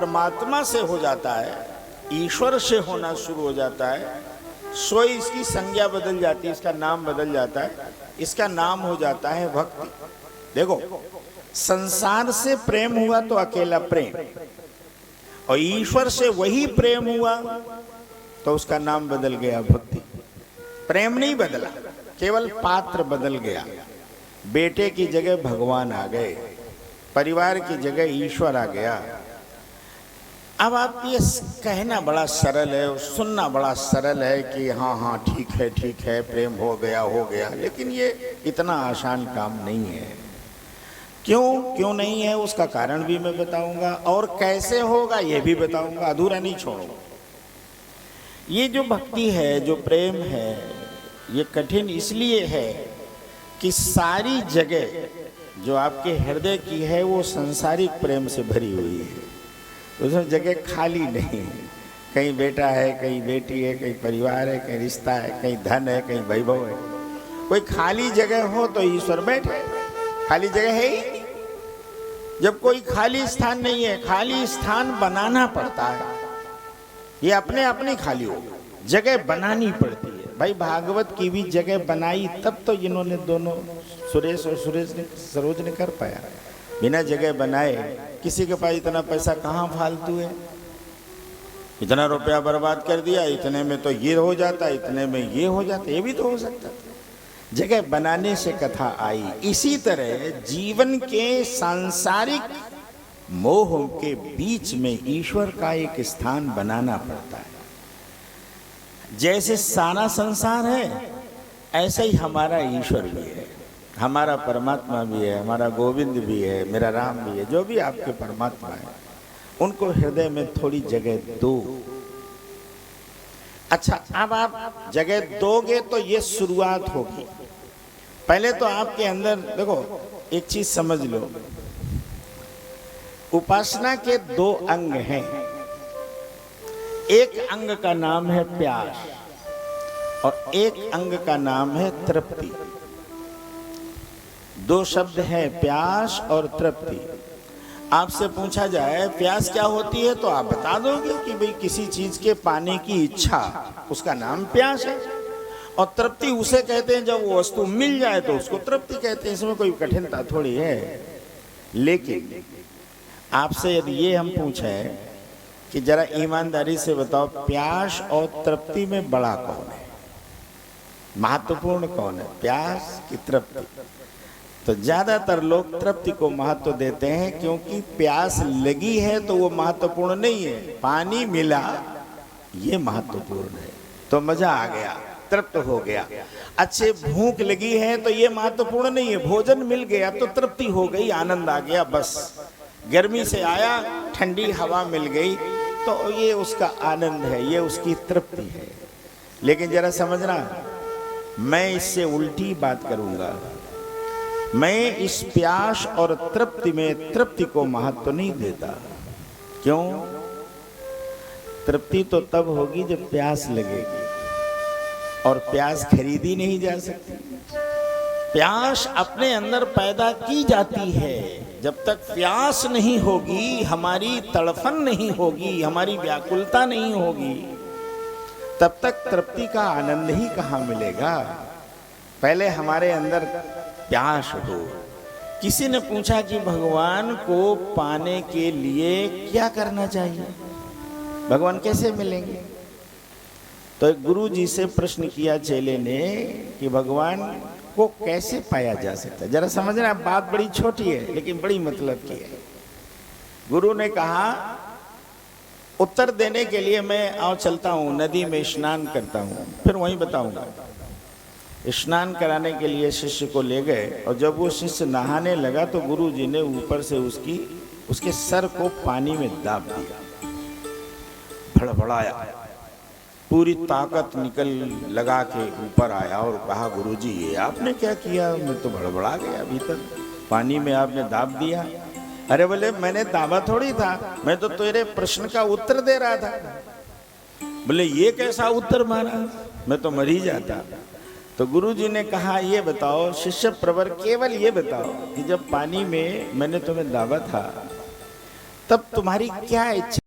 परमात्मा से हो जाता है, ईश्वर से होना शुरू हो जाता है, सो इसकी संज्ञा बदल जाती है, इसका नाम बदल जाता है, इसका नाम हो जाता है भक्ति। देखो, संसार से प्रेम हुआ तो अकेला प्रेम, और ईश्वर से वही प्रेम हुआ तो उसका नाम बदल गया भक्ति। प्रेम नहीं बदला, केवल पात्र बदल गया। बेटे की जगह भगवान आ गए, परिवार की जगह ईश्वर आ गया। अब आप ये कहना बड़ा सरल है, सुनना बड़ा सरल है कि हाँ हाँ ठीक है, प्रेम हो गया, लेकिन ये इतना आसान काम नहीं है। क्यों नहीं है उसका कारण भी मैं बताऊंगा, और कैसे होगा ये भी बताऊंगा, अधूरा नहीं छोड़ूंगा। ये जो भक्ति है, जो प्रेम है, ये कठिन इसलिए है कि सारी जगह जो आपके हृदय की है वो सांसारिक प्रेम से भरी हुई है, उसमें जगह खाली नहीं है। कहीं बेटा है, कहीं बेटी है, कहीं परिवार है, कहीं रिश्ता है, कहीं धन है, कहीं वैभव है। कोई खाली जगह हो तो ईश्वर बैठे, खाली जगह है ही नहीं। जब कोई खाली स्थान नहीं है, खाली स्थान बनाना पड़ता है। ये अपने अपने खाली हो, जगह बनानी पड़ती है। भाई भागवत की भी जगह बनाई तब तो इन्होंने दोनों सरोज ने कर पाया। बिना जगह बनाए किसी के पास इतना पैसा कहाँ फालतू है, इतना रुपया बर्बाद कर दिया, इतने में तो ये हो जाता, इतने में ये हो जाता, ये भी तो हो सकता था। जगह बनाने से कथा आई। इसी तरह जीवन के सांसारिक मोह के बीच में ईश्वर का एक स्थान बनाना पड़ता है। जैसे सारा संसार है, ऐसे ही हमारा ईश्वर भी है, हमारा परमात्मा भी है, हमारा गोविंद भी है, मेरा राम भी है। जो भी आपके परमात्मा है उनको हृदय में थोड़ी जगह दो। अच्छा, अब आप जगह दोगे तो ये शुरुआत होगी। पहले तो आपके अंदर देखो, एक चीज समझ लो, उपासना के दो अंग हैं। एक अंग का नाम है प्यास और एक अंग का नाम है तृप्ति। दो शब्द हैं, प्यास और तृप्ति। आपसे पूछा जाए प्यास क्या होती है तो आप बता दोगे कि भाई किसी चीज के पाने की इच्छा, उसका नाम प्यास है। और तृप्ति उसे कहते हैं जब वो वस्तु मिल जाए तो उसको तृप्ति कहते हैं। इसमें कोई कठिनता थोड़ी है। लेकिन आपसे यदि ये हम पूछें कि जरा ईमानदारी से बताओ, प्यास और तृप्ति में बड़ा कौन है, महत्वपूर्ण कौन है, प्यास की तृप्ति? तो ज्यादातर लोग तृप्ति को महत्व देते हैं, क्योंकि प्यास लगी है तो वो महत्वपूर्ण नहीं है। पानी मिला ये महत्वपूर्ण है, तो मजा आ गया, तृप्त हो गया। अच्छे भूख लगी है तो ये महत्वपूर्ण नहीं है, भोजन मिल गया तो तृप्ति हो गई, आनंद आ गया, बस। गर्मी से आया, ठंडी हवा मिल गई तो ये उसका आनंद है, ये उसकी तृप्ति है। लेकिन जरा समझना, मैं इससे उल्टी बात करूंगा। मैं इस प्यास और तृप्ति में तृप्ति को महत्व नहीं देता। क्यों? तृप्ति तो तब होगी जब प्यास लगेगी, और प्यास खरीदी नहीं जा सकती। प्यास अपने अंदर पैदा की जाती है। जब तक प्यास नहीं होगी, हमारी तड़फन नहीं होगी, हमारी व्याकुलता नहीं होगी, तब तक तृप्ति का आनंद ही कहाँ मिलेगा। पहले हमारे अंदर प्यास हो। किसी ने पूछा कि भगवान को पाने के लिए क्या करना चाहिए, भगवान कैसे मिलेंगे? तो एक गुरु जी से प्रश्न किया चेले ने कि भगवान को कैसे पाया जा सकता है। जरा समझना, बात बड़ी छोटी है लेकिन बड़ी मतलब की है। गुरु ने कहा, उत्तर देने के लिए मैं आओ चलता हूँ, नदी में स्नान करता हूँ, फिर वहीं बताऊंगा। स्नान कराने के लिए शिष्य को ले गए, और जब वो शिष्य नहाने लगा तो गुरु जी ने ऊपर से उसके सर को पानी में दाब दिया, भड़बड़ाया, पूरी ताकत निकल लगा के ऊपर आया और कहा, गुरुजी ये आपने क्या किया? मैं तो भड़बड़ा गया, भीतर पानी में आपने दाब दिया। अरे बोले, मैंने दाबा थोड़ी था, मैं तो तेरे प्रश्न का उत्तर दे रहा था। बोले, ये कैसा उत्तर मारा, मैं तो मर ही जाता। तो गुरुजी ने कहा, ये बताओ शिष्य प्रवर, केवल ये बताओ कि जब पानी में मैंने तुम्हें दाबा था तब तुम्हारी क्या इच्छा